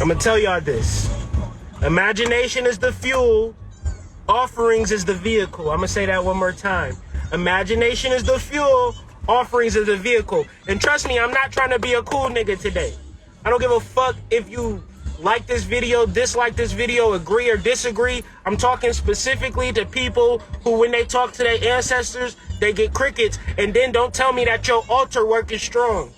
I'm gonna tell y'all this. Imagination is the fuel. Offerings is the vehicle. I'm gonna say that one more time. Imagination is the fuel. Offerings is the vehicle. And trust me, I'm not trying to be a cool nigga today. I don't give a fuck if you like this video, dislike this video, agree or disagree. I'm talking specifically to people who, when they talk to their ancestors, they get crickets. And then don't tell me that your altar work is strong.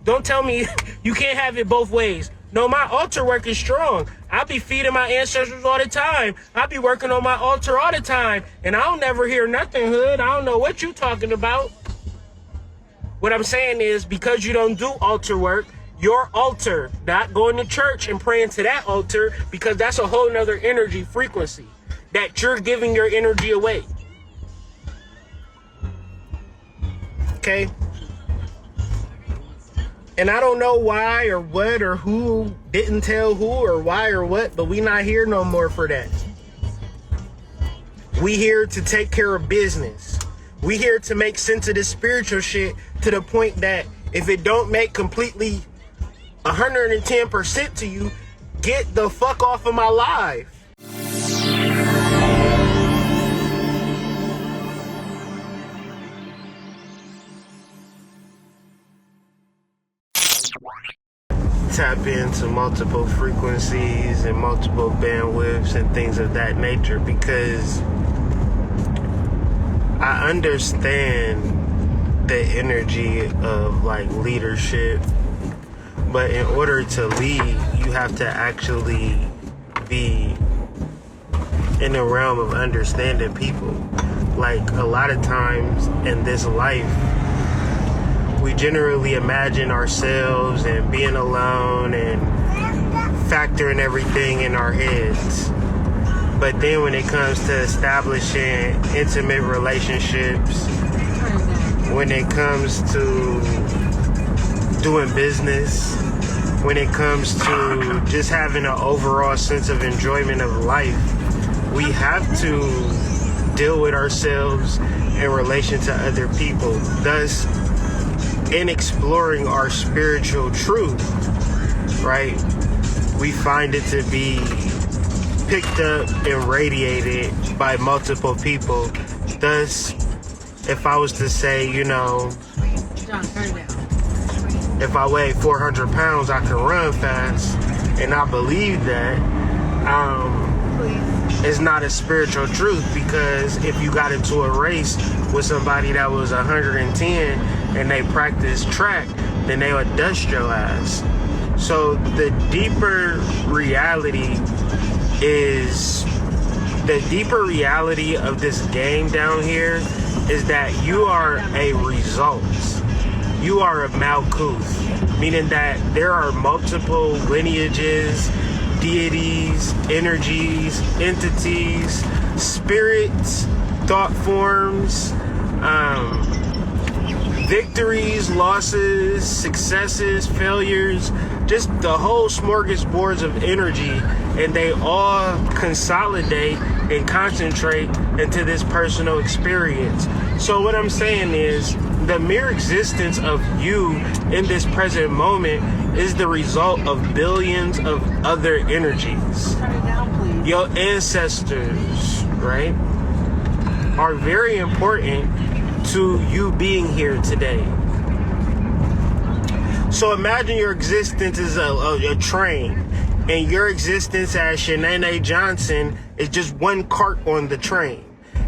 Don't tell me you can't have it both ways. No, my altar work is strong. I be feeding my ancestors all the time. I be working on my altar all the time. And I don't never hear nothing, hood. I don't know what you talking about. What I'm saying is, because you don't do altar work, your altar, not going to church and praying to that altar, because that's a whole nother energy frequency that you're giving your energy away. Okay? And I don't know why or what or who didn't tell who or why or what, but we not here no more for that. We here to take care of business. We here to make sense of this spiritual shit to the point that if it don't make completely 110% to you, get the fuck off of my life. Tap into multiple frequencies and multiple bandwidths and things of that nature, because I understand the energy of like leadership, but in order to lead, you have to actually be in the realm of understanding people. Like, a lot of times in this life, we generally imagine ourselves and being alone and factoring everything in our heads. But then when it comes to establishing intimate relationships, when it comes to doing business, when it comes to just having an overall sense of enjoyment of life, we have to deal with ourselves in relation to other people. Thus, in exploring our spiritual truth, right, we find it to be picked up and radiated by multiple people. Thus, if I was to say, you know, John, turn down. If I weigh 400 pounds, I can run fast, and I believe that, it's not a spiritual truth, because if you got into a race with somebody that was 110 and they practice track, then they would dust your ass. So the deeper reality of this game down here is that you are a result. You are a Malkuth, meaning that there are multiple lineages, deities, energies, entities, spirits, thought forms, victories, losses, successes, failures, just the whole smorgasbord of energy, and they all consolidate and concentrate into this personal experience. So what I'm saying is, the mere existence of you in this present moment is the result of billions of other energies. Turn it down, please. Your ancestors, right, are very important to you being here today. So imagine your existence is a train, and your existence as Shanae Johnson is just one cart on the train.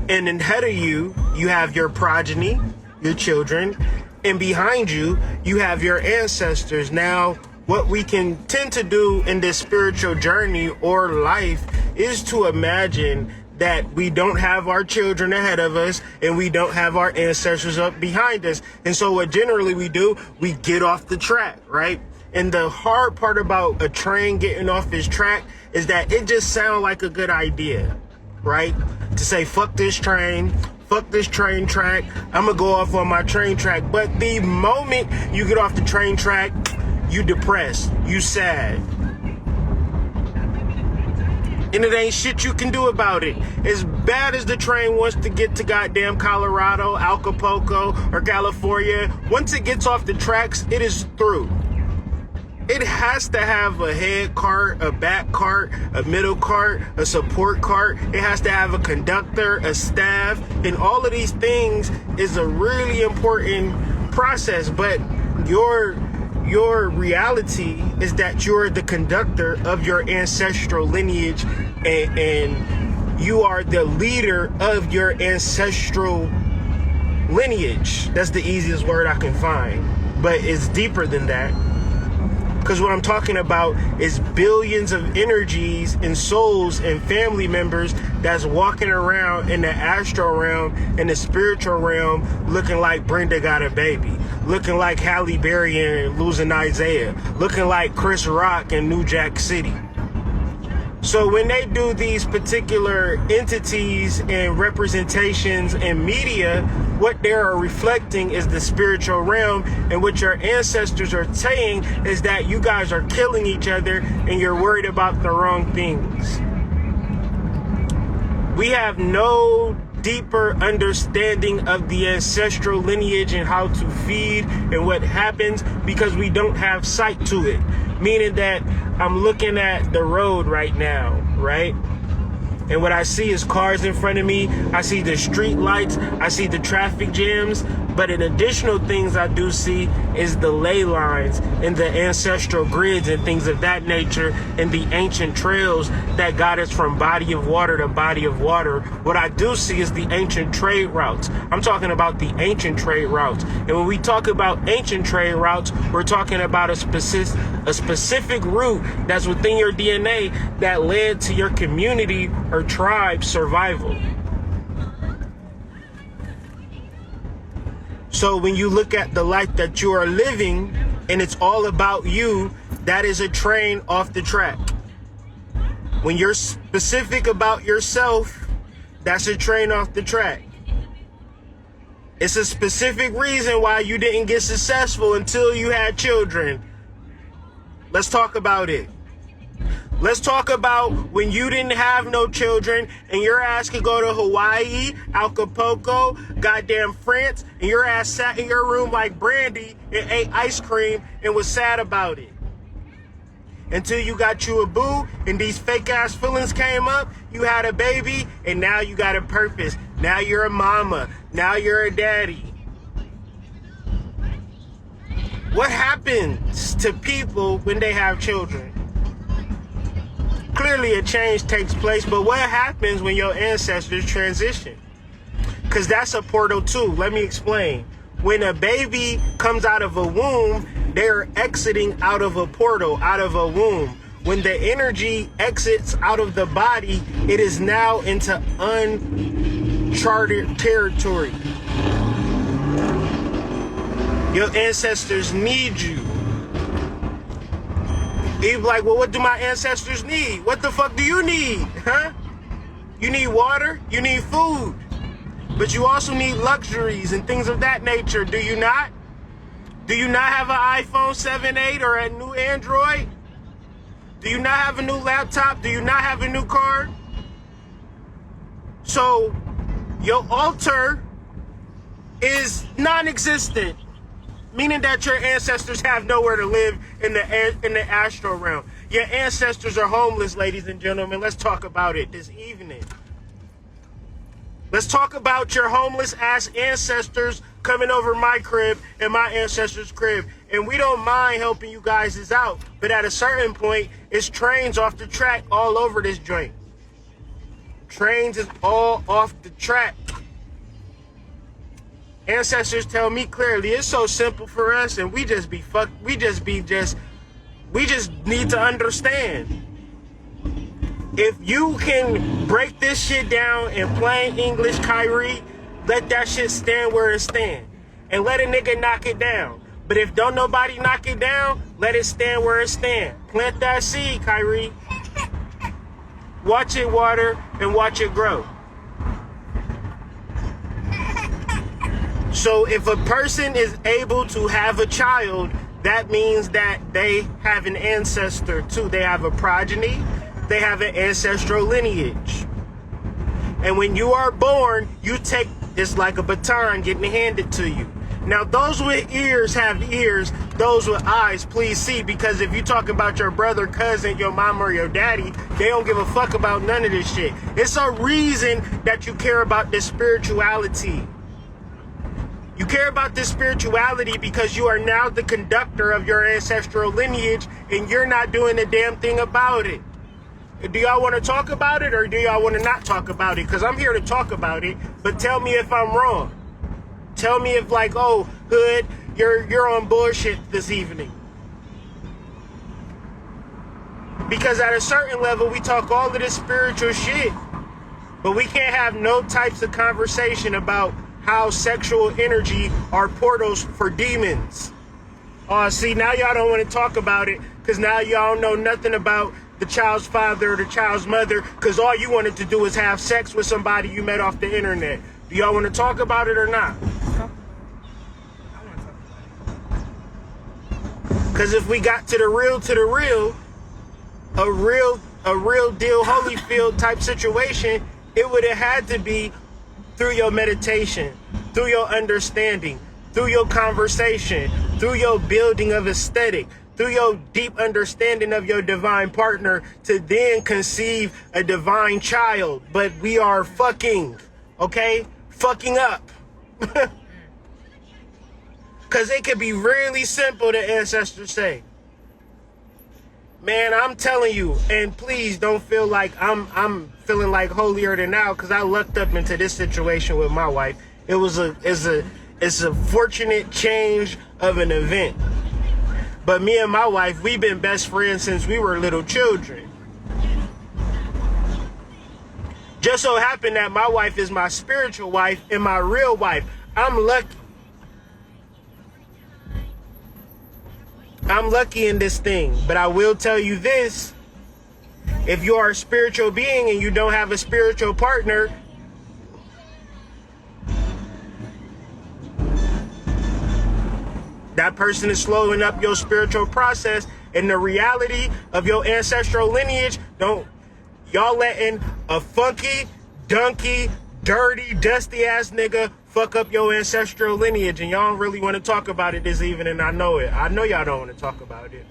And ahead of you, you have your progeny, your children, and behind you, you have your ancestors. Now, what we can tend to do in this spiritual journey or life is to imagine that we don't have our children ahead of us and we don't have our ancestors up behind us. And so what generally we do, we get off the track, right? And the hard part about a train getting off its track is that it just sounds like a good idea, right? To say, fuck this train track, I'm gonna go off on my train track. But the moment you get off the train track, you depressed, you sad. And it ain't shit you can do about it. As bad as the train wants to get to goddamn Colorado, Acapulco, or California, once it gets off the tracks, it is through. it has to have a head cart, a back cart, a middle cart, a support cart. It has to have a conductor, a staff, and all of these things is a really important process. But your reality is that you're the conductor of your ancestral lineage, and you are the leader of your ancestral lineage. That's the easiest word I can find, but it's deeper than that. Because what I'm talking about is billions of energies and souls and family members that's walking around in the astral realm and the spiritual realm looking like Brenda got a baby, looking like Halle Berry and losing Isaiah, looking like Chris Rock in New Jack City. So when they do these particular entities and representations in media, what they are reflecting is the spiritual realm, and what your ancestors are saying is that you guys are killing each other and you're worried about the wrong things. We have no deeper understanding of the ancestral lineage and how to feed and what happens because we don't have sight to it. Meaning that I'm looking at the road right now, right? And what I see is cars in front of me. I see the street lights. I see the traffic jams. But an additional things I do see is the ley lines and the ancestral grids and things of that nature, and the ancient trails that got us from body of water to body of water. What I do see is the ancient trade routes. I'm talking about the ancient trade routes. And when we talk about ancient trade routes, we're talking about a specific route that's within your DNA that led to your community or tribe survival. So when you look at the life that you are living and it's all about you, that is a train off the track. When you're specific about yourself, that's a train off the track. It's a specific reason why you didn't get successful until you had children. Let's talk about it. Let's talk about when you didn't have no children and your ass could go to Hawaii, Acapulco, goddamn France, and your ass sat in your room like Brandy and ate ice cream and was sad about it. Until you got you a boo and these fake ass feelings came up, you had a baby, and now you got a purpose. Now you're a mama. Now you're a daddy. What happens to people when they have children? Clearly a change takes place, but what happens when your ancestors transition? Because that's a portal too. Let me explain. When a baby comes out of a womb, they're exiting out of a portal, out of a womb. When the energy exits out of the body, it is now into uncharted territory. Your ancestors need you. You're like, well, what do my ancestors need? What the fuck do you need, huh? You need water, you need food, but you also need luxuries and things of that nature, do you not? Do you not have an iPhone 7, 8 or a new Android? Do you not have a new laptop? Do you not have a new car? So your altar is non-existent. Meaning that your ancestors have nowhere to live in the astral realm. Your ancestors are homeless, ladies and gentlemen. Let's talk about it this evening. Let's talk about your homeless ass ancestors coming over my crib and my ancestors' crib. And we don't mind helping you guys out. But at a certain point, it's trains off the track all over this joint. Trains is all off the track. Ancestors tell me clearly it's so simple for us, and we just need to understand. If you can break this shit down in plain English, Kyrie, let that shit stand where it stand. And let a nigga knock it down. But if don't nobody knock it down, let it stand where it stand. Plant that seed, Kyrie. Watch it water and watch it grow. So if a person is able to have a child, that means that they have an ancestor too. They have a progeny. They have an ancestral lineage. And when you are born, you take, it's like a baton getting handed to you. Now, those with ears have ears. Those with eyes, please see. Because if you talking about your brother, cousin, your mama, or your daddy, they don't give a fuck about none of this shit. It's a reason that you care about this spirituality. You care about this spirituality because you are now the conductor of your ancestral lineage, and you're not doing a damn thing about it. Do y'all want to talk about it, or do y'all want to not talk about it? Because I'm here to talk about it, but tell me if I'm wrong. Tell me if, like, oh, Hood, you're on bullshit this evening. Because at a certain level, we talk all of this spiritual shit, but we can't have no types of conversation about how sexual energy are portals for demons. See, now y'all don't want to talk about it because now y'all don't know nothing about the child's father or the child's mother, because all you wanted to do is have sex with somebody you met off the internet. Do y'all want to talk about it or not? Because if we got to the real, a real deal Holyfield type situation, it would have had to be through your meditation, through your understanding, through your conversation, through your building of aesthetic, through your deep understanding of your divine partner, to then conceive a divine child. But we are fucking, okay? Fucking up. Because it could be really simple, the ancestors say. Man, I'm telling you, and please don't feel like I'm feeling like holier than thou, because I lucked up into this situation with my wife. It's a fortunate change of an event. But me and my wife, we've been best friends since we were little children. Just so happened that my wife is my spiritual wife and my real wife. I'm lucky. I'm lucky in this thing, but I will tell you this. If you are a spiritual being and you don't have a spiritual partner, that person is slowing up your spiritual process, and the reality of your ancestral lineage, y'all letting a funky, dunky, dirty, dusty ass nigga fuck up your ancestral lineage, and y'all don't really want to talk about it this evening. I know it. I know y'all don't want to talk about it.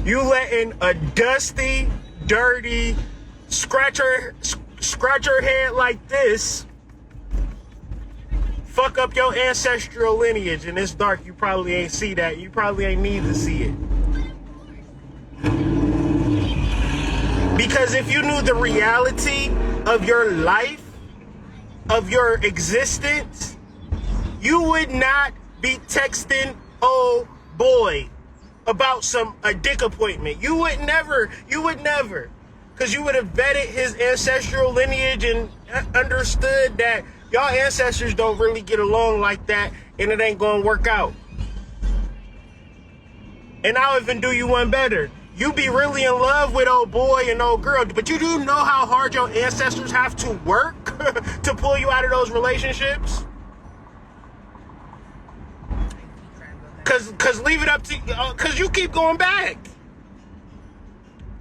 You letting a dusty, dirty, scratch her head like this fuck up your ancestral lineage, and it's dark. You probably ain't see that. You probably ain't need to see it. Because if you knew the reality of your life, of your existence, you would not be texting old boy about a dick appointment. You would never. Because you would have vetted his ancestral lineage and understood that y'all ancestors don't really get along like that, and it ain't gonna work out. And I'll even do you one better. You be really in love with old boy and old girl, but you do know how hard your ancestors have to work to pull you out of those relationships? Cause leave it up to, cause you keep going back.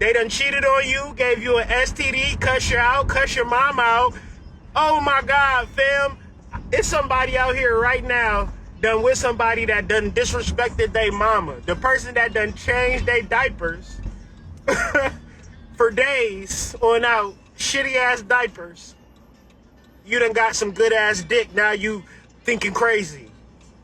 They done cheated on you, gave you an STD, cuss you out, cuss your mom out. Oh my God, fam. It's somebody out here right now done with somebody that done disrespected their mama. The person that done changed their diapers for days on out, shitty ass diapers. You done got some good ass dick. Now you thinking crazy.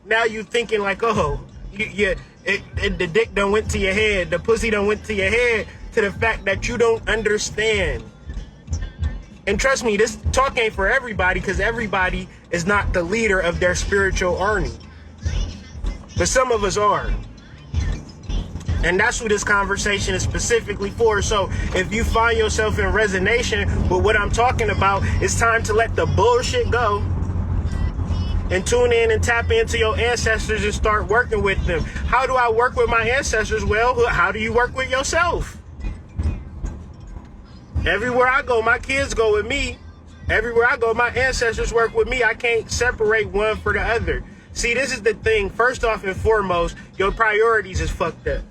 Now you thinking like, oh, the dick done went to your head. The pussy done went to your head, to the fact that you don't understand. And trust me, this talk ain't for everybody, because everybody is not the leader of their spiritual army. But some of us are. And that's who this conversation is specifically for. So if you find yourself in resonance with what I'm talking about, it's time to let the bullshit go and tune in and tap into your ancestors and start working with them. How do I work with my ancestors? Well, how do you work with yourself? Everywhere I go, my kids go with me. Everywhere I go, my ancestors work with me. I can't separate one for the other. See, this is the thing. First off and foremost, your priorities is fucked up.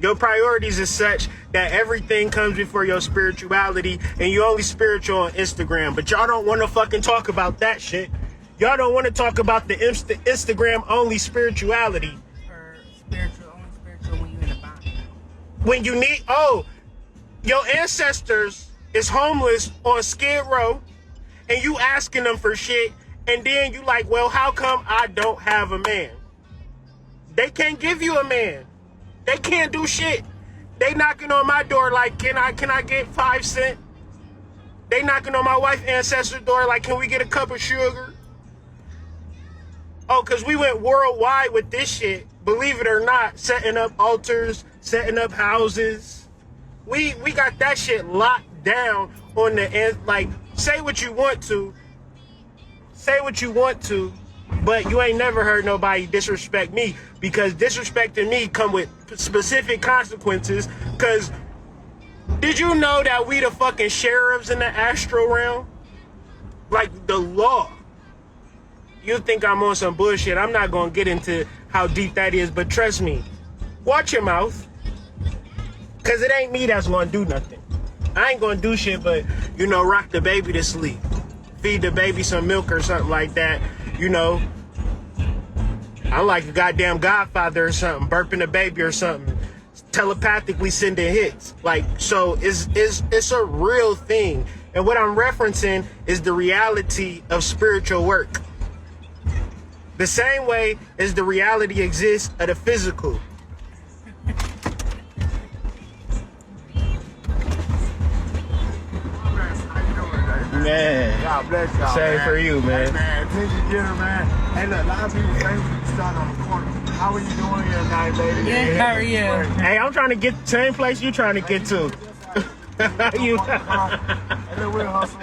Your priorities is such that everything comes before your spirituality, and you only spiritual on Instagram. But y'all don't want to fucking talk about that shit. Y'all don't want to talk about the Instagram only spirituality. Or spiritual, only spiritual when you in a bind. When you need, your ancestors is homeless on Skid Row, and you asking them for shit, and then you like, well, how come I don't have a man? They can't give you a man. They can't do shit. They knocking on my door like, can I get 5 cents? They knocking on my wife's ancestor door like, can we get a cup of sugar? Oh, because we went worldwide with this shit, believe it or not, setting up altars, setting up houses. We got that shit locked down on the end. Like, say what you want to, but you ain't never heard nobody disrespect me, because disrespecting me come with specific consequences. Because did you know that we the fucking sheriffs in the astral realm? Like, the law. You think I'm on some bullshit. I'm not gonna get into how deep that is, but trust me, watch your mouth. Cause it ain't me that's gonna do nothing. I ain't gonna do shit but, rock the baby to sleep. Feed the baby some milk or something like that. I'm like a goddamn Godfather or something, burping the baby or something, telepathically sending hits. Like, so it's a real thing. And what I'm referencing is the reality of spiritual work. The same way as the reality exists of the physical. Man, God bless y'all. Same for you, man. Hey, man, attention getter, man. Hey, look, a lot of people think we start on the corner. How are you doing here tonight, lady? Yeah, how are you? Hey, I'm trying to get the same place you trying to get to. You. And then we'll hustle.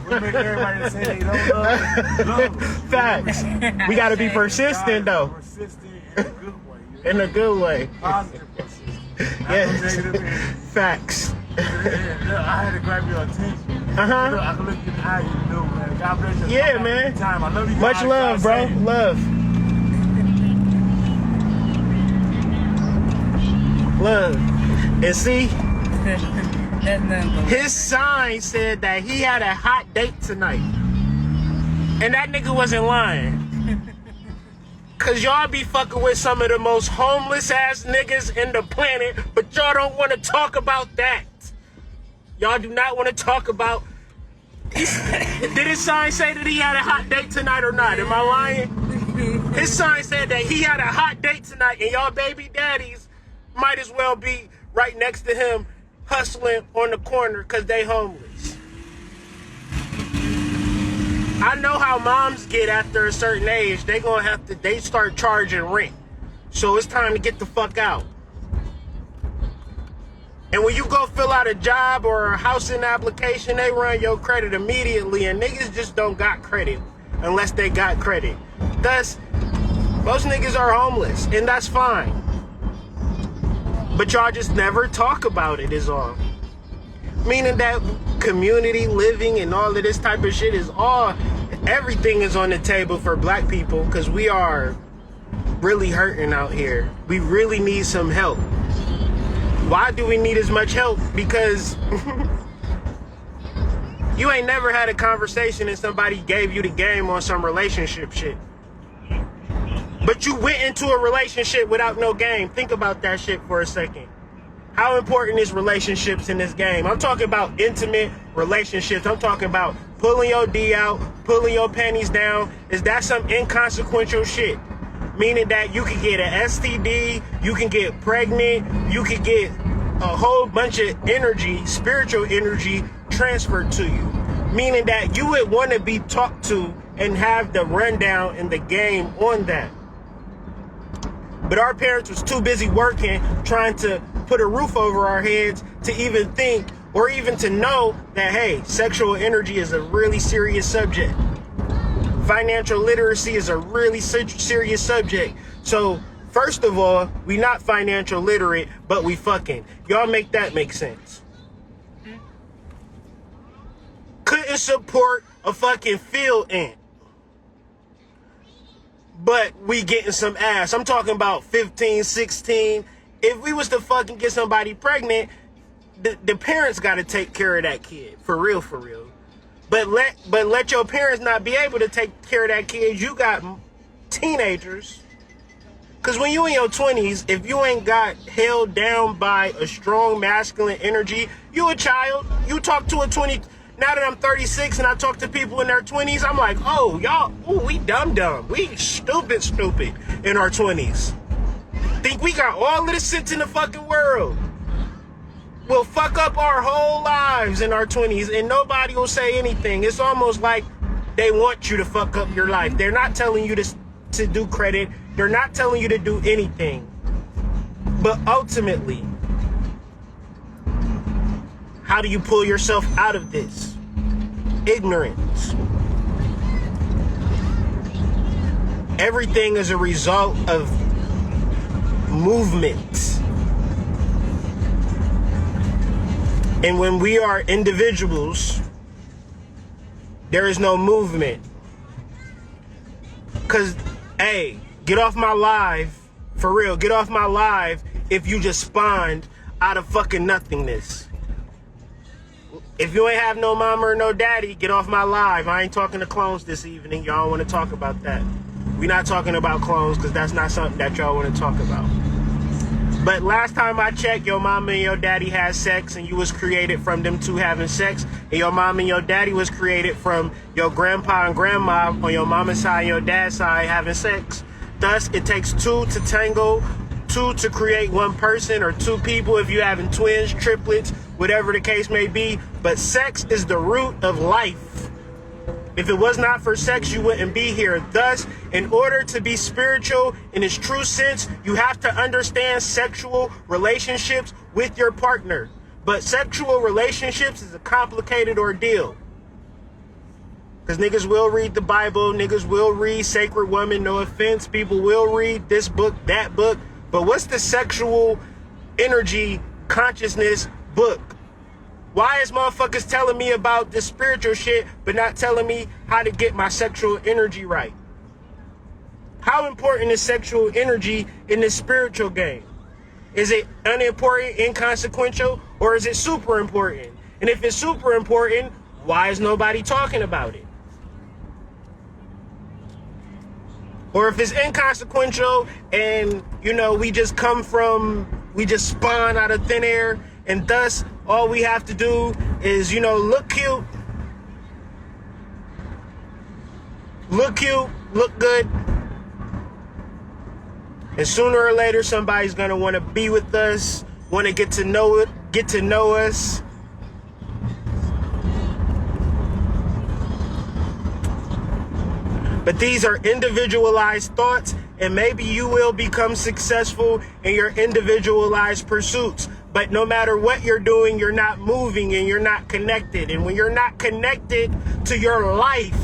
We'll make everybody the same. They don't love us. Facts. We got to be persistent, though. Persistent in a good way. In a good way. Positive persistent. Yeah. Facts. I had to grab your attention. Uh-huh. I can look at how you do, man. God bless you. Yeah, man. Time. I love you. Much love, bro. Love. And see, his sign said that he had a hot date tonight. And that nigga wasn't lying. Cause y'all be fucking with some of the most homeless ass niggas in the planet, but y'all don't want to talk about that. Y'all do not want to talk about. Did his sign say that he had a hot date tonight or not? Am I lying? His sign said that he had a hot date tonight, and y'all baby daddies might as well be right next to him hustling on the corner because they homeless. I know how moms get after a certain age. They start charging rent. So it's time to get the fuck out. And when you go fill out a job or a housing application, they run your credit immediately, and niggas just don't got credit unless they got credit. Thus, most niggas are homeless, and that's fine. But y'all just never talk about it is all. Meaning that community living and all of this type of shit everything is on the table for black people, because we are really hurting out here. We really need some help. Why do we need as much help? Because you ain't never had a conversation and somebody gave you the game on some relationship shit. But you went into a relationship without no game. Think about that shit for a second. How important is relationships in this game? I'm talking about intimate relationships. I'm talking about pulling your D out, pulling your panties down. Is that some inconsequential shit? Meaning that you can get an STD, you can get pregnant, you can get a whole bunch of energy, spiritual energy transferred to you. Meaning that you would want to be talked to and have the rundown and the game on that. But our parents was too busy working, trying to put a roof over our heads to even think or even to know that, hey, sexual energy is a really serious subject. Financial literacy is a really serious subject. So, first of all, we not financial literate, but we fucking. Y'all make that make sense. Couldn't support a fucking field ant. But we getting some ass. I'm talking about 15, 16. If we was to fucking get somebody pregnant, the parents got to take care of that kid. For real, for real. But let your parents not be able to take care of that kid. You got teenagers. Because when you in your 20s, if you ain't got held down by a strong masculine energy, you a child. You talk to a 20. Now that I'm 36 and I talk to people in their 20s, I'm like, oh, y'all, ooh, we dumb. We stupid in our 20s. Think we got all of the sense in the fucking world. We'll fuck up our whole lives in our 20s and nobody will say anything. It's almost like they want you to fuck up your life. They're not telling you to do credit. They're not telling you to do anything. But ultimately, how do you pull yourself out of this? Ignorance. Everything is a result of movement. And when we are individuals, there is no movement. Because, hey, get off my live, for real, get off my live if you just spawned out of fucking nothingness. If you ain't have no mama or no daddy, get off my live. I ain't talking to clones this evening. Y'all don't want to talk about that. We're not talking about clones because that's not something that y'all want to talk about. But last time I checked, your mama and your daddy had sex and you was created from them two having sex. And your mom and your daddy was created from your grandpa and grandma on your mama's side and your dad's side having sex. Thus, it takes two to tango, two to create one person, or two people if you're having twins, triplets, whatever the case may be. But sex is the root of life. If it was not for sex, you wouldn't be here. Thus, in order to be spiritual in its true sense, you have to understand sexual relationships with your partner. But sexual relationships is a complicated ordeal. Because niggas will read the Bible, niggas will read Sacred Woman, no offense. People will read this book, that book. But what's the sexual energy consciousness book? Why is motherfuckers telling me about this spiritual shit, but not telling me how to get my sexual energy right? How important is sexual energy in this spiritual game? Is it unimportant, inconsequential, or is it super important? And if it's super important, why is nobody talking about it? Or if it's inconsequential and, you know, we just spawn out of thin air, and thus all we have to do is, you know, look cute, look good. And sooner or later, somebody's gonna want to be with us, want to get to know us. But these are individualized thoughts, and maybe you will become successful in your individualized pursuits. But no matter what you're doing, you're not moving and you're not connected. And when you're not connected to your life,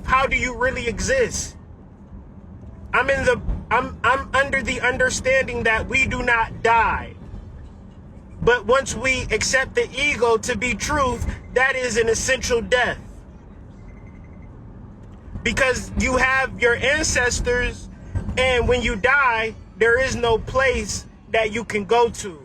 how do you really exist? I'm under the understanding that we do not die. But once we accept the ego to be truth, that is an essential death. Because you have your ancestors, and when you die, there is no place that you can go to.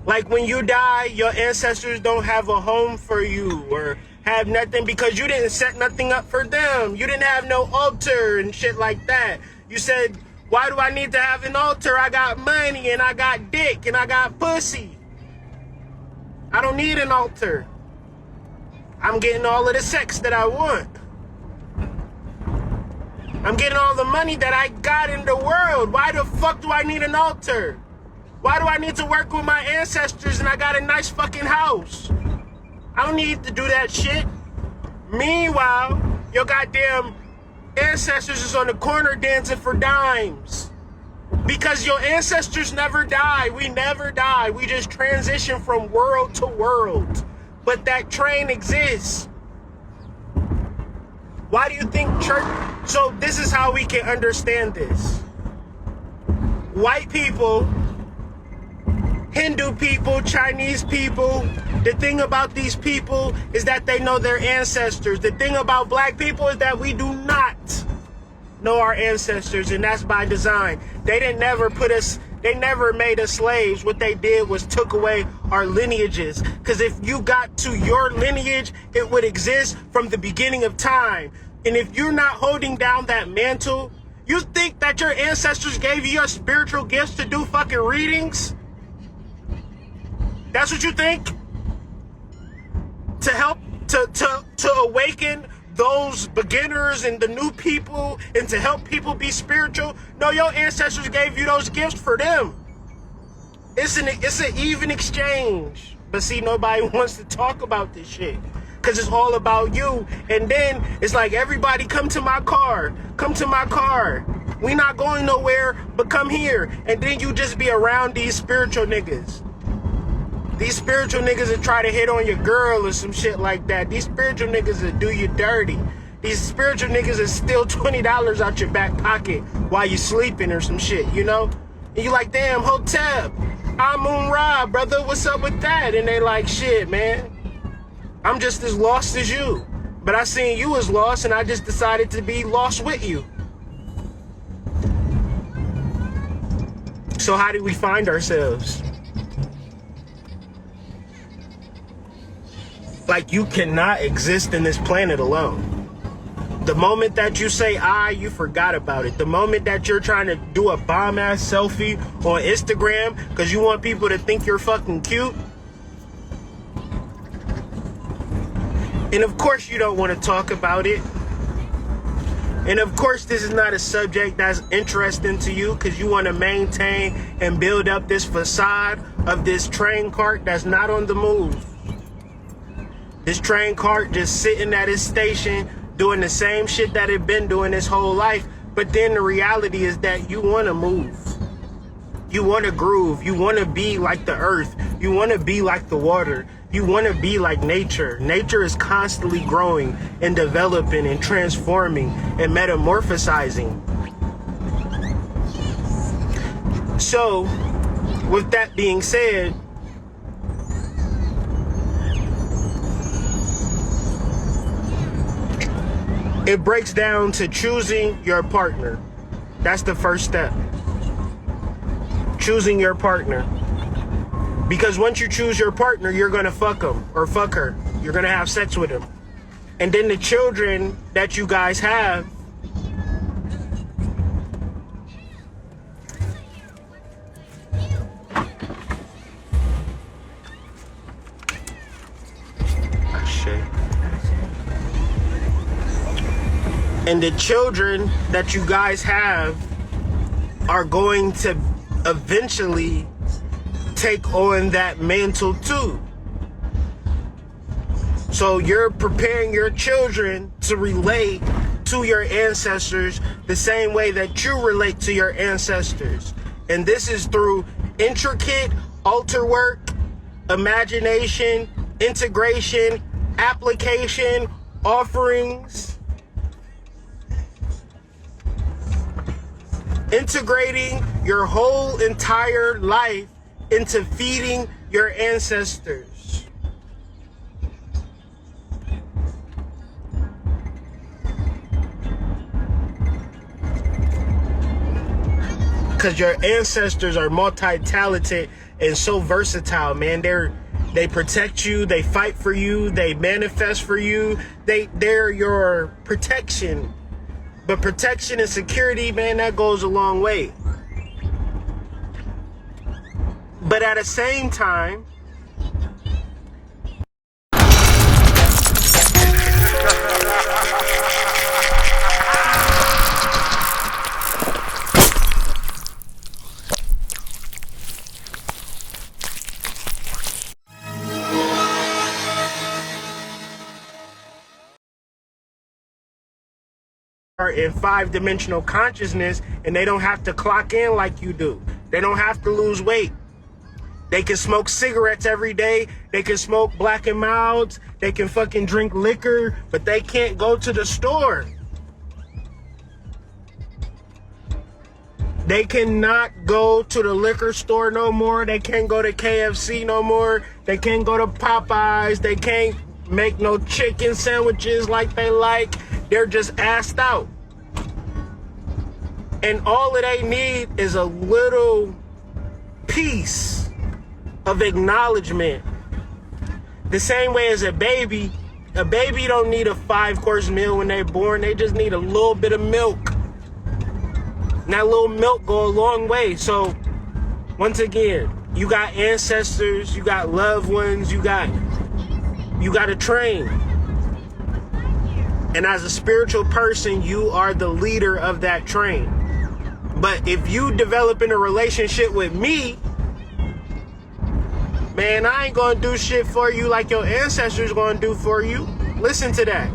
Like when you die, your ancestors don't have a home for you or have nothing because you didn't set nothing up for them. You didn't have no altar and shit like that. You said, why do I need to have an altar? I got money and I got dick and I got pussy. I don't need an altar. I'm getting all of the sex that I want. I'm getting all the money that I got in the world. Why the fuck do I need an altar? Why do I need to work with my ancestors and I got a nice fucking house? I don't need to do that shit. Meanwhile, your goddamn ancestors is on the corner dancing for dimes. Because your ancestors never die. We never die. We just transition from world to world. But that train exists. Why do you think church? So this is how we can understand this. White people, Hindu people, Chinese people, the thing about these people is that they know their ancestors. The thing about black people is that we do not know our ancestors, and that's by design. They didn't never put us They never made us slaves. What they did was took away our lineages. Because if you got to your lineage, it would exist from the beginning of time. And if you're not holding down that mantle, you think that your ancestors gave you your spiritual gifts to do fucking readings? That's what you think? To help to awaken those beginners and the new people and to help people be spiritual? No, your ancestors gave you those gifts for them. It's an even exchange. But see, nobody wants to talk about this shit because it's all about you. And then it's like, everybody come to my car. Come to my car. We not going nowhere, but come here. And then you just be around these spiritual niggas. These spiritual niggas that try to hit on your girl or some shit like that. These spiritual niggas that do you dirty. These spiritual niggas that steal $20 out your back pocket while you sleeping or some shit, you know? And you like, damn, Hotep, I'm Moon Ra, brother, what's up with that? And they like, shit, man, I'm just as lost as you. But I seen you as lost and I just decided to be lost with you. So how do we find ourselves? Like, you cannot exist in this planet alone. The moment that you say I, you forgot about it. The moment that you're trying to do a bomb-ass selfie on Instagram because you want people to think you're fucking cute. And of course you don't want to talk about it. And of course this is not a subject that's interesting to you because you want to maintain and build up this facade of this train cart that's not on the move. This train cart just sitting at its station doing the same shit that it been doing its whole life. But then the reality is that you want to move. You want to groove. You want to be like the earth. You want to be like the water. You want to be like nature. Nature is constantly growing and developing and transforming and metamorphosizing. So, with that being said, it breaks down to choosing your partner. That's the first step. Choosing your partner. Because once you choose your partner, you're gonna fuck him or fuck her. You're gonna have sex with him. And then the children that you guys have, and the children that you guys have are going to eventually take on that mantle too. So you're preparing your children to relate to your ancestors the same way that you relate to your ancestors. And this is through intricate altar work, imagination, integration, application, offerings, integrating your whole entire life into feeding your ancestors. Because your ancestors are multi-talented and so versatile, man. They protect you, they fight for you, they manifest for you. They're your protection. But protection and security, man, that goes a long way. But at the same time, are in 5-dimensional consciousness and they don't have to clock in like you do. They don't have to lose weight. They can smoke cigarettes every day. They can smoke Black and Milds. They can fucking drink liquor, but they can't go to the store. They cannot go to the liquor store no more. They can't go to KFC no more. They can't go to Popeyes. They can't make no chicken sandwiches like they like. They're just assed out. And all that they need is a little peace of acknowledgement. The same way as a baby don't need a 5-course meal when they're born. They just need a little bit of milk. And that little milk go a long way. So, once again, you got ancestors, you got loved ones, you got to train. And as a spiritual person, you are the leader of that train. But if you develop in a relationship with me, man, I ain't gonna do shit for you like your ancestors gonna do for you. Listen to that.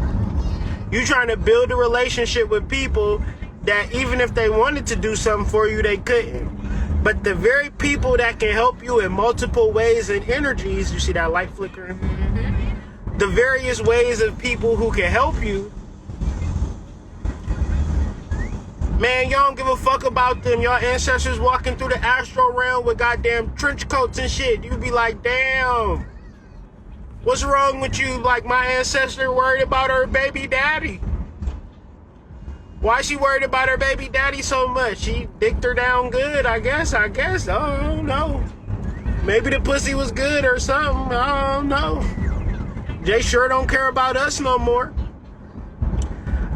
You trying to build a relationship with people that even if they wanted to do something for you, they couldn't. But the very people that can help you in multiple ways and energies, you see that light flickering? The various ways of people who can help you, man, y'all don't give a fuck about them. Y'all ancestors walking through the astral realm with goddamn trench coats and shit. You be like, damn, what's wrong with you? Like, my ancestor worried about her baby daddy. Why she worried about her baby daddy so much? She dicked her down good, I guess. I don't know. Maybe the pussy was good or something. I don't know. Jay sure don't care about us no more.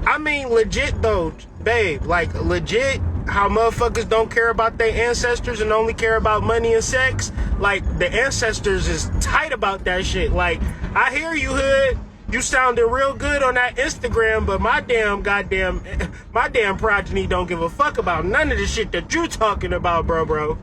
I mean, legit though, babe. Like, legit, how motherfuckers don't care about their ancestors and only care about money and sex. Like, the ancestors is tight about that shit. Like, I hear you, hood. You sounded real good on that Instagram, but my damn progeny don't give a fuck about none of the shit that you talking about, bro.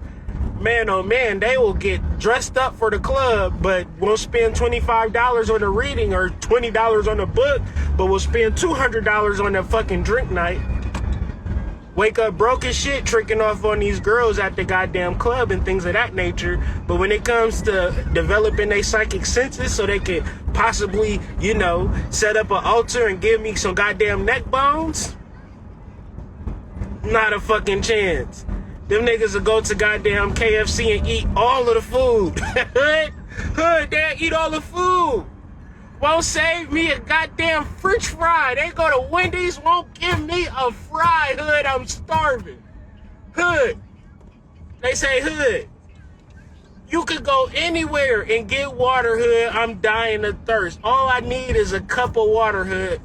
Man, oh man, they will get dressed up for the club, but won't spend $25 on a reading or $20 on a book, but will spend $200 on a fucking drink night. Wake up broke as shit, tricking off on these girls at the goddamn club and things of that nature. But when it comes to developing their psychic senses so they can possibly, you know, set up an altar and give me some goddamn neck bones, not a fucking chance. Them niggas will go to goddamn KFC and eat all of the food. Hood, they'll eat all the food. Won't save me a goddamn french fry. They go to Wendy's, won't give me a fry. Hood, I'm starving. Hood. They say, hood, you could go anywhere and get water, hood. I'm dying of thirst. All I need is a cup of water, hood.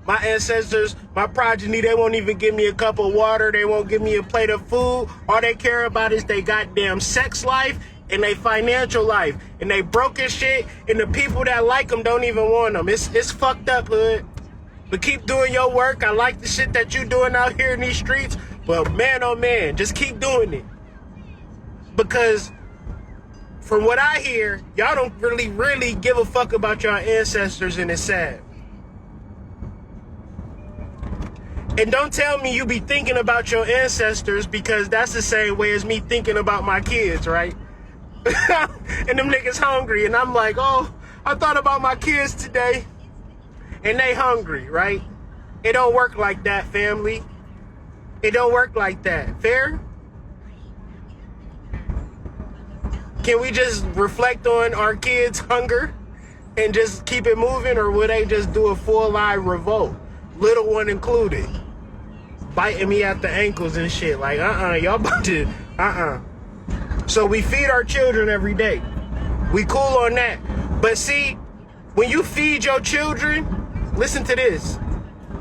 My ancestors, my progeny, they won't even give me a cup of water. They won't give me a plate of food. All they care about is they goddamn sex life and they financial life. And they broke as shit. And the people that like them don't even want them. It's fucked up, hood. But keep doing your work. I like the shit that you doing out here in these streets. But man, oh man, just keep doing it. Because from what I hear, y'all don't really give a fuck about your ancestors, and it's sad. And don't tell me you be thinking about your ancestors, because that's the same way as me thinking about my kids, right? And them niggas hungry, and I'm like, oh, I thought about my kids today, and they hungry, right? It don't work like that, family. It don't work like that. Fair? Can we just reflect on our kids' hunger and just keep it moving, or would they just do a full-live revolt? Little one included. Biting me at the ankles and shit. Like, y'all about to, So we feed our children every day. We cool on that. But see, when you feed your children, listen to this.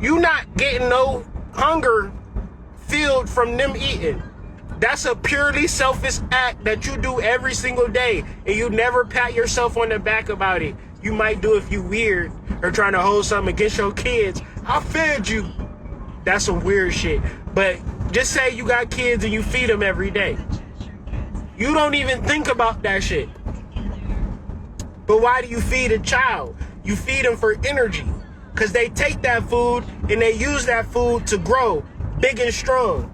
You not getting no hunger filled from them eating. That's a purely selfish act that you do every single day. And you never pat yourself on the back about it. You might do if you weird or trying to hold something against your kids. I fed you. That's some weird shit. But just say you got kids and you feed them every day. You don't even think about that shit. But why do you feed a child? You feed them for energy. Because they take that food and they use that food to grow big and strong.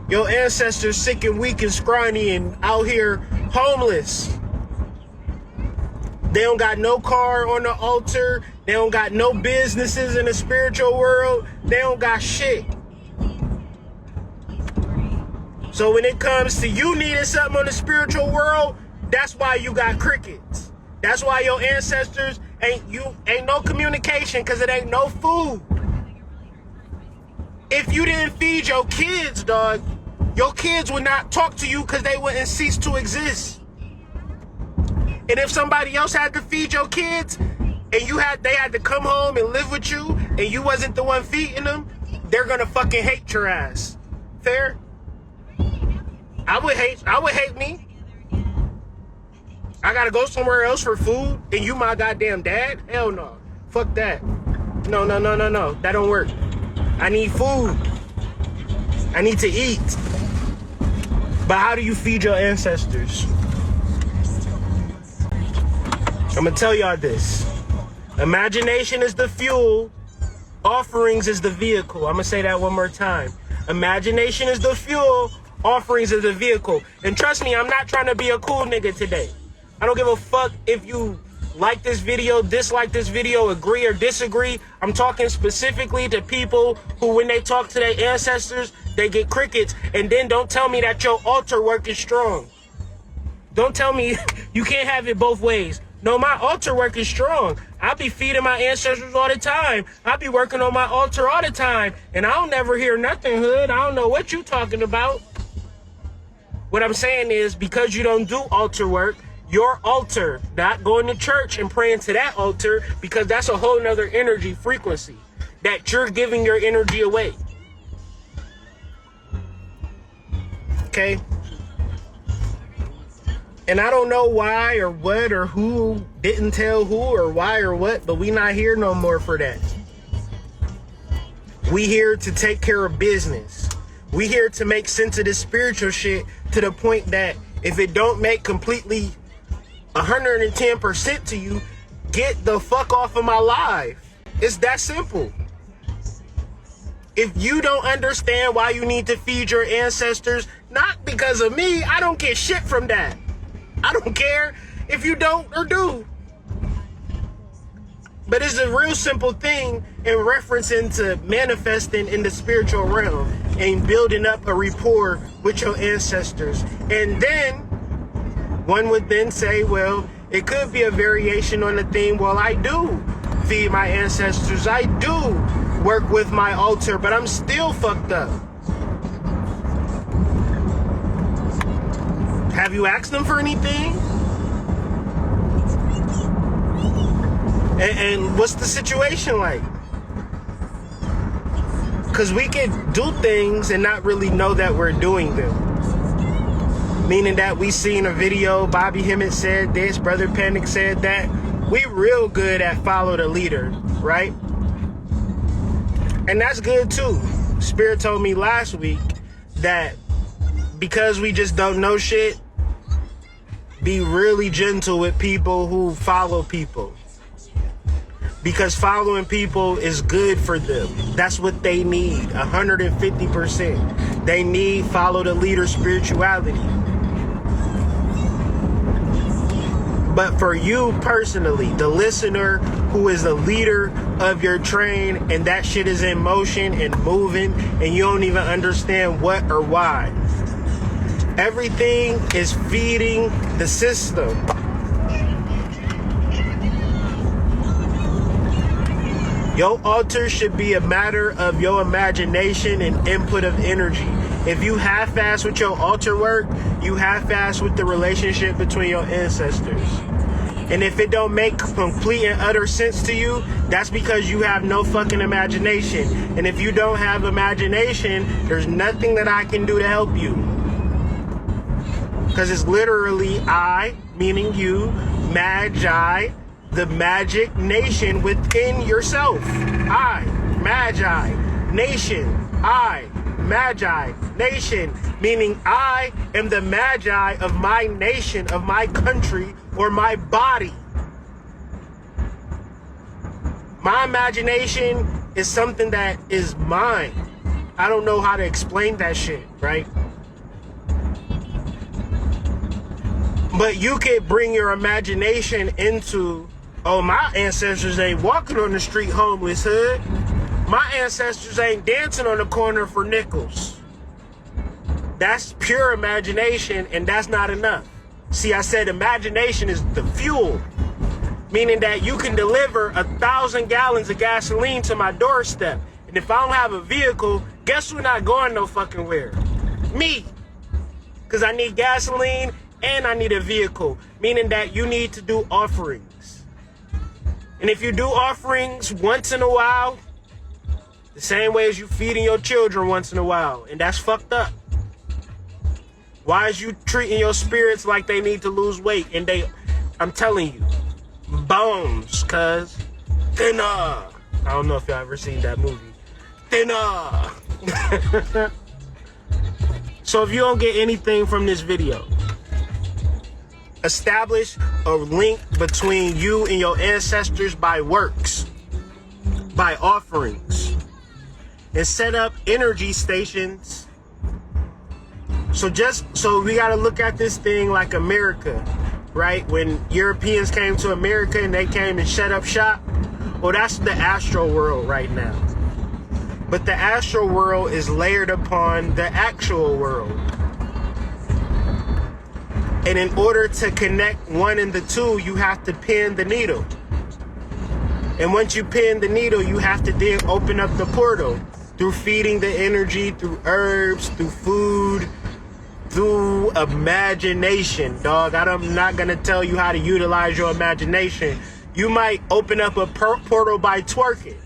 Your ancestors sick and weak and scrawny and out here homeless. They don't got no car on the altar. They don't got no businesses in the spiritual world. They don't got shit. So when it comes to you needing something on the spiritual world, that's why you got crickets. That's why your ancestors ain't no communication, because it ain't no food. If you didn't feed your kids, dog, your kids would not talk to you because they wouldn't cease to exist. And if somebody else had to feed your kids and they had to come home and live with you and you wasn't the one feeding them, they're gonna fucking hate your ass. Fair? I would hate me. I gotta go somewhere else for food and you my goddamn dad? Hell no. Fuck that. No. That don't work. I need food. I need to eat. But how do you feed your ancestors? I'm gonna tell y'all this. Imagination is the fuel. Offerings is the vehicle. I'm gonna say that one more time. Imagination is the fuel. Offerings is the vehicle. And trust me, I'm not trying to be a cool nigga today. I don't give a fuck if you like this video, dislike this video, agree or disagree. I'm talking specifically to people who, when they talk to their ancestors, they get crickets. And then don't tell me that your altar work is strong. Don't tell me you can't have it both ways. No, my altar work is strong. I be feeding my ancestors all the time. I be working on my altar all the time. And I don't never hear nothing, hood. I don't know what you talking about. What I'm saying is, because you don't do altar work, your altar, not going to church and praying to that altar, because that's a whole nother energy frequency that you're giving your energy away. Okay? And I don't know why or what or who didn't tell who or why or what, but we not here no more for that. We here to take care of business. We here to make sense of this spiritual shit to the point that if it don't make completely 110% to you, get the fuck off of my life. It's that simple. If you don't understand why you need to feed your ancestors, not because of me, I don't get shit from that. I don't care if you don't or do. But it's a real simple thing in reference into manifesting in the spiritual realm and building up a rapport with your ancestors. And then one would then say, well, it could be a variation on the theme. Well, I do feed my ancestors. I do work with my altar, but I'm still fucked up. Have you asked them for anything? And what's the situation like? Because we can do things and not really know that we're doing them. Meaning that we seen a video, Bobby Hemmett said this, Brother Panic said that. We real good at follow the leader, right? And that's good too. Spirit told me last week that because we just don't know shit, be really gentle with people who follow people. Because following people is good for them. That's what they need, 150%. They need follow the leader spirituality. But for you personally, the listener who is the leader of your train, and that shit is in motion and moving, and you don't even understand what or why. Everything is feeding the system. Your altar should be a matter of your imagination and input of energy. If you half-ass with your altar work, you half-ass with the relationship between your ancestors. And if it don't make complete and utter sense to you, that's because you have no fucking imagination. And if you don't have imagination, there's nothing that I can do to help you. Because it's literally I, meaning you, Magi, the magic nation within yourself. I, Magi, nation. I, Magi, nation. Meaning I am the Magi of my nation, of my country, or my body. My imagination is something that is mine. I don't know how to explain that shit, right? But you can bring your imagination into, oh, my ancestors ain't walking on the street homeless, hood. My ancestors ain't dancing on the corner for nickels. That's pure imagination, and that's not enough. See, I said imagination is the fuel, meaning that you can deliver 1,000 gallons of gasoline to my doorstep. And if I don't have a vehicle, guess we're not going no fucking where. Me. Because I need gasoline and I need a vehicle. Meaning that you need to do offerings. And if you do offerings once in a while, the same way as you feeding your children once in a while. And that's fucked up. Why is you treating your spirits like they need to lose weight? And I'm telling you, bones, cuz. Thinner. I don't know if y'all ever seen that movie. Thinner. So if you don't get anything from this video, establish a link between you and your ancestors by works, by offerings, and set up energy stations. So we gotta look at this thing like America, right? When Europeans came to America and they came and set up shop, well, that's the astral world right now. But the astral world is layered upon the actual world. And in order to connect one and the two, you have to pin the needle. And once you pin the needle, you have to then open up the portal through feeding the energy, through herbs, through food, through imagination, dog. I'm not gonna tell you how to utilize your imagination. You might open up a portal by twerking.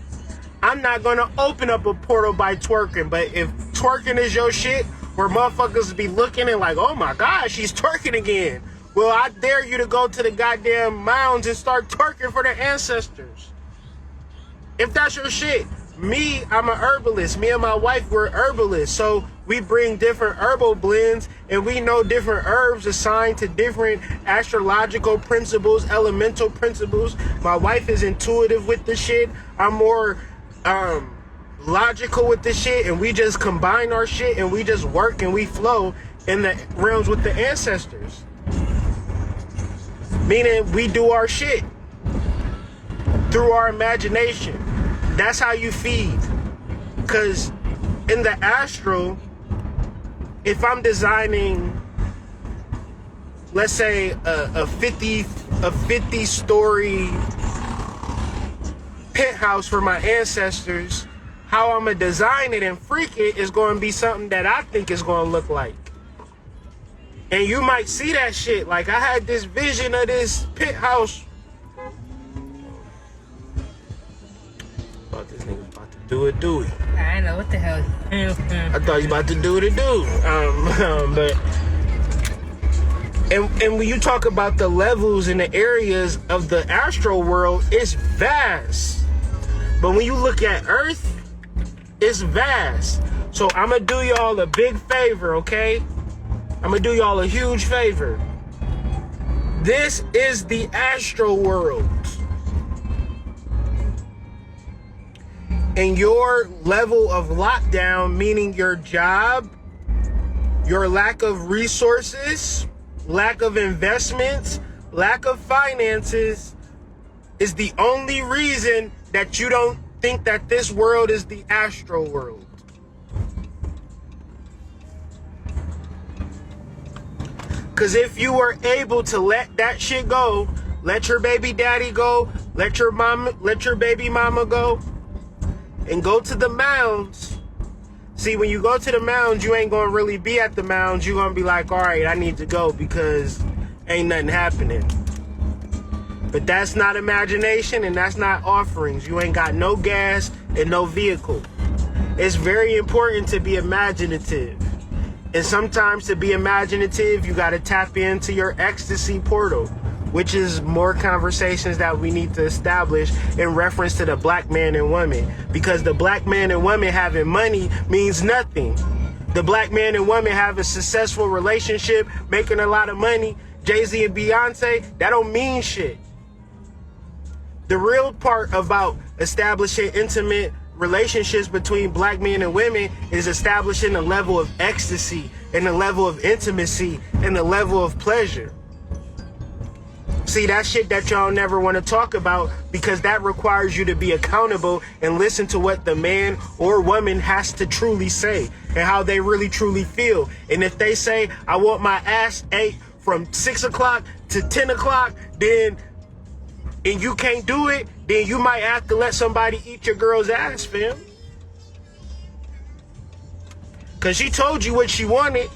I'm not gonna open up a portal by twerking, but if twerking is your shit, where motherfuckers be looking and like, oh my God, she's twerking again. Well, I dare you to go to the goddamn mounds and start twerking for the ancestors. If that's your shit. Me, I'm an herbalist. Me and my wife, we're herbalists. So we bring different herbal blends and we know different herbs assigned to different astrological principles, elemental principles. My wife is intuitive with the shit. I'm more logical with the shit, and we just combine our shit and we just work and we flow in the realms with the ancestors. Meaning we do our shit through our imagination. That's how you feed. Because in the astral, if I'm designing, let's say a 50-story penthouse for my ancestors, how I'm gonna design it and freak it is going to be something that I think is going to look like. And you might see that shit. Like, I had this vision of this penthouse. Thought this nigga was about to do it, do it. I know what the hell. I thought he was about to do it, do. But and when you talk about the levels and the areas of the astral world, it's vast. But when you look at Earth, it's vast. So I'm gonna do y'all a big favor, okay? I'm gonna do y'all a huge favor. This is the astral world. And your level of lockdown, meaning your job, your lack of resources, lack of investments, lack of finances, is the only reason that you don't think that this world is the astral world. Because if you were able to let that shit go, let your baby daddy go, let your baby mama go, and go to the mounds. See, when you go to the mounds, you ain't gonna really be at the mounds. You're gonna be like, all right, I need to go because ain't nothing happening. But that's not imagination and that's not offerings. You ain't got no gas and no vehicle. It's very important to be imaginative. And sometimes to be imaginative, you gotta tap into your ecstasy portal, which is more conversations that we need to establish in reference to the black man and woman. Because the black man and woman having money means nothing. The black man and woman have a successful relationship, making a lot of money, Jay-Z and Beyonce, that don't mean shit. The real part about establishing intimate relationships between black men and women is establishing a level of ecstasy and a level of intimacy and a level of pleasure. See, that shit that y'all never want to talk about because that requires you to be accountable and listen to what the man or woman has to truly say and how they really truly feel. And if they say, I want my ass ate from 6 o'clock to 10 o'clock, then and you can't do it, then you might have to let somebody eat your girl's ass, fam. Because she told you what she wanted.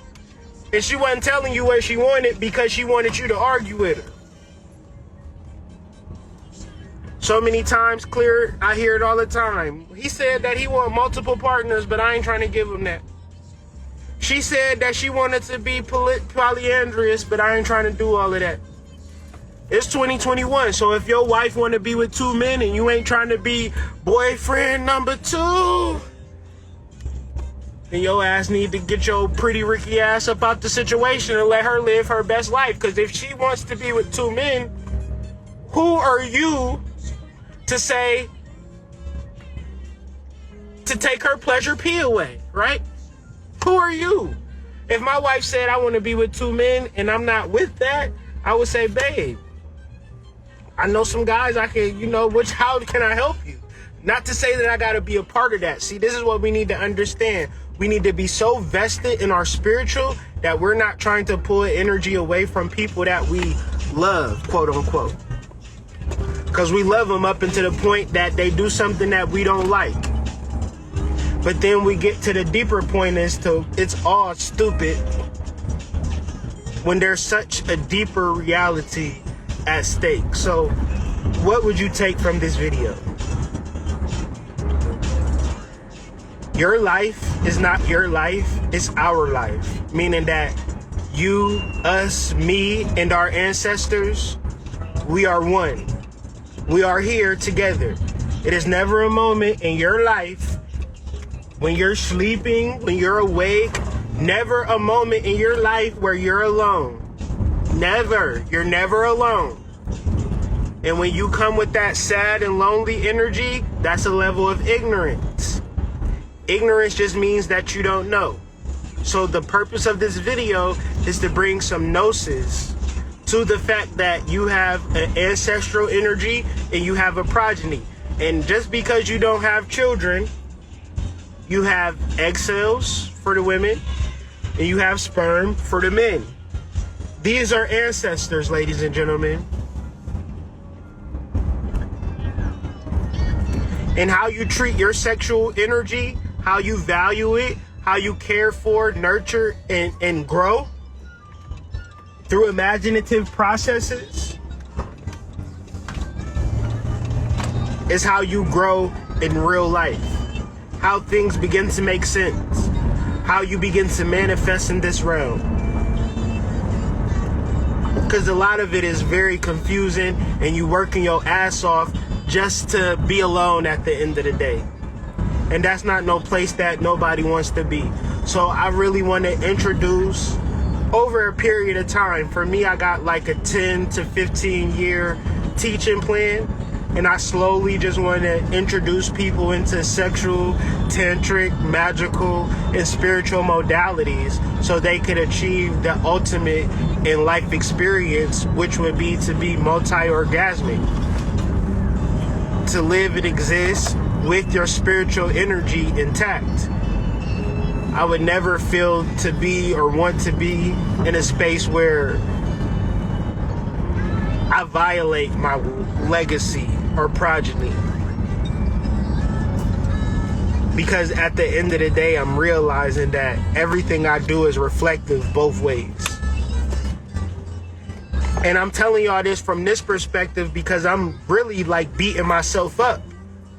And she wasn't telling you what she wanted because she wanted you to argue with her. So many times, clear, I hear it all the time. He said that he want multiple partners, but I ain't trying to give him that. She said that she wanted to be polyandrous, but I ain't trying to do all of that. It's 2021, so if your wife want to be with 2 men and you ain't trying to be boyfriend number 2, then your ass need to get your pretty Ricky ass up out the situation and let her live her best life. Because if she wants to be with 2 men, who are you to say, to take her pleasure P away, right? Who are you? If my wife said I want to be with 2 men and I'm not with that, I would say, babe, I know some guys I can, how can I help you? Not to say that I got to be a part of that. See, this is what we need to understand. We need to be so vested in our spiritual that we're not trying to pull energy away from people that we love, quote unquote. Because we love them up until the point that they do something that we don't like. But then we get to the deeper point as to it's all stupid when there's such a deeper reality at stake. So what would you take from this video? Your life is not your life, it's our life. Meaning that you, us, me, and our ancestors, we are one. We are here together. It is never a moment in your life when you're sleeping, when you're awake, never a moment in your life where you're alone. Never. You're never alone. And when you come with that sad and lonely energy, that's a level of ignorance. Ignorance just means that you don't know. So the purpose of this video is to bring some gnosis to the fact that you have an ancestral energy and you have a progeny. And just because you don't have children, you have egg cells for the women and you have sperm for the men. These are ancestors, ladies and gentlemen. And how you treat your sexual energy, how you value it, how you care for, nurture, and grow through imaginative processes is how you grow in real life. How things begin to make sense. How you begin to manifest in this realm. Because a lot of it is very confusing and you working your ass off just to be alone at the end of the day. And that's not no place that nobody wants to be. So I really want to introduce, over a period of time, for me I got like a 10 to 15 year teaching plan. And I slowly just want to introduce people into sexual, tantric, magical, and spiritual modalities so they could achieve the ultimate in life experience, which would be to be multi-orgasmic. To live and exist with your spiritual energy intact. I would never feel to be or want to be in a space where I violate my legacy or progeny. Because at the end of the day, I'm realizing that everything I do is reflective both ways. And I'm telling y'all this from this perspective because I'm really like beating myself up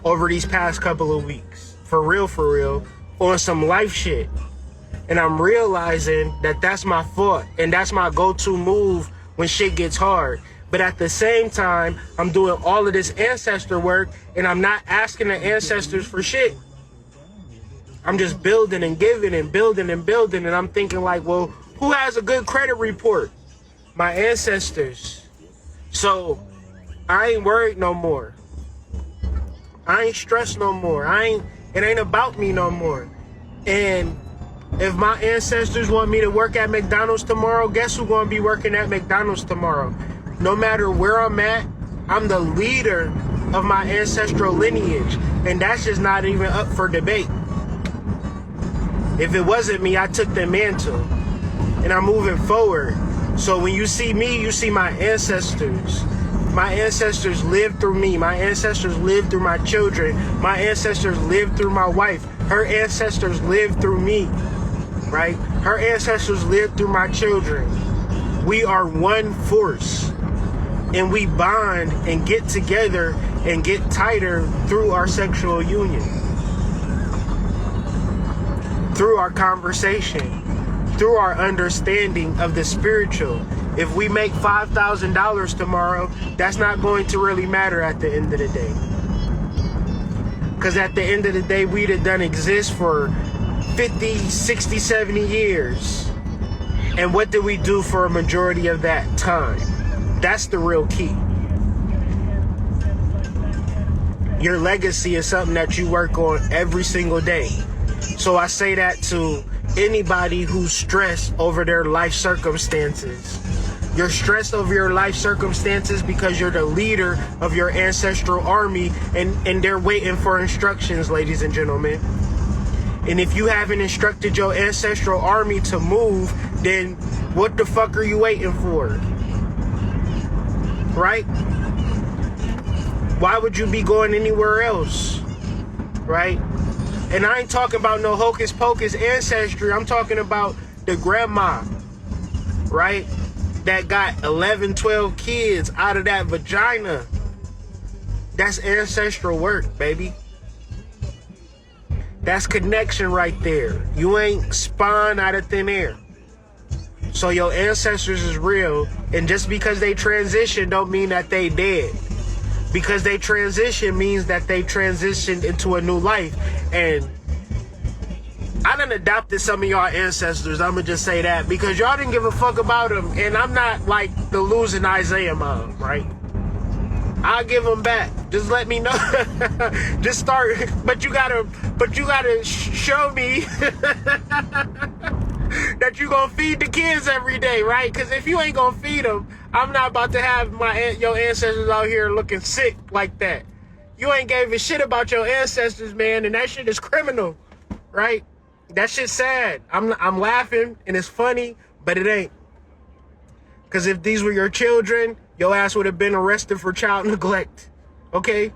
over these past couple of weeks. For real, on some life shit. And I'm realizing that that's my fault and that's my go-to move when shit gets hard. But at the same time, I'm doing all of this ancestor work and I'm not asking the ancestors for shit. I'm just building and giving and building and building. And I'm thinking like, well, who has a good credit report? My ancestors. So I ain't worried no more. I ain't stressed no more. It ain't about me no more. And if my ancestors want me to work at McDonald's tomorrow, guess who's gonna be working at McDonald's tomorrow? No matter where I'm at, I'm the leader of my ancestral lineage. And that's just not even up for debate. If it wasn't me, I took the mantle. And I'm moving forward. So when you see me, you see my ancestors. My ancestors lived through me. My ancestors lived through my children. My ancestors lived through my wife. Her ancestors lived through me. right? Her ancestors lived through my children. We are one force, and we bond and get together and get tighter through our sexual union, through our conversation, through our understanding of the spiritual. If we make $5,000 tomorrow, that's not going to really matter at the end of the day. Because at the end of the day, we done exist for 50, 60, 70 years. And what did we do for a majority of that time? That's the real key. Your legacy is something that you work on every single day. So I say that to anybody who's stressed over their life circumstances. You're stressed over your life circumstances because you're the leader of your ancestral army, and they're waiting for instructions, ladies and gentlemen. And if you haven't instructed your ancestral army to move, then what the fuck are you waiting for? Right? Why would you be going anywhere else? Right? And I ain't talking about no hocus pocus ancestry. I'm talking about the grandma, right? That got 11, 12 kids out of that vagina. That's ancestral work, baby. That's connection right there. You ain't spawned out of thin air. So your ancestors is real, and just because they transition don't mean that they dead. Because they transition means that they transitioned into a new life. And I done adopted some of y'all ancestors, I'ma just say that, because y'all didn't give a fuck about them, and I'm not like the losing Isaiah mom, right? I'll give them back. Just let me know. Just start, but you gotta show me that you gonna feed the kids every day, right? Because if you ain't gonna feed them, I'm not about to have your ancestors out here looking sick like that. You ain't gave a shit about your ancestors, man, and that shit is criminal, right? That shit's sad. I'm laughing and it's funny, but it ain't. Because if these were your children, your ass would have been arrested for child neglect, okay?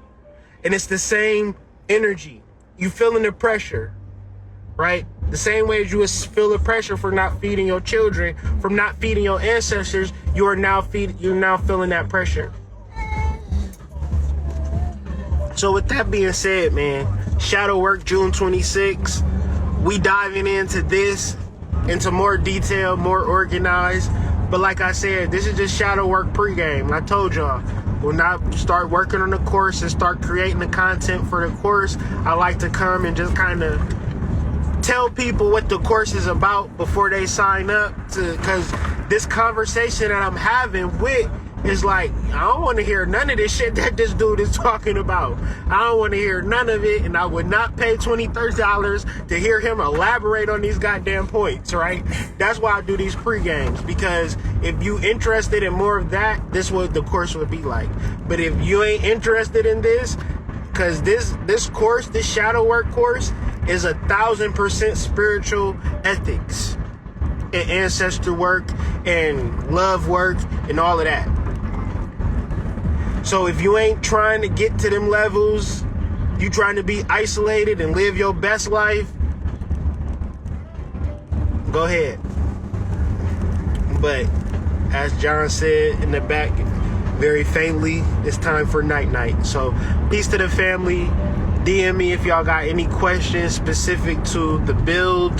And it's the same energy. You feeling the pressure, right? The same way as you feel the pressure for not feeding your children, from not feeding your ancestors, you're now feeling that pressure. So with that being said, man, shadow work June 26th. We diving into this, into more detail, more organized. But like I said, this is just shadow work pregame. I told y'all, when I start working on the course and start creating the content for the course, I like to come and just kind of tell people what the course is about before they sign up. Because this conversation that I'm having with is like, I don't want to hear none of this shit that this dude is talking about. I don't want to hear none of it, and I would not pay $20, $30 to hear him elaborate on these goddamn points, right? That's why I do these pre-games, because if you interested in more of that, this is what the course would be like. But if you ain't interested in this, because this course, this shadow work course, is 1,000% spiritual ethics and ancestor work and love work and all of that. So if you ain't trying to get to them levels, you trying to be isolated and live your best life, go ahead. But as John said in the back, very faintly, it's time for night. So peace to the family. DM me if y'all got any questions specific to the build.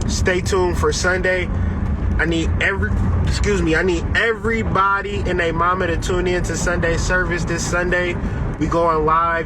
Stay tuned for Sunday. I need everybody and their mama to tune in to Sunday service this Sunday. We going live.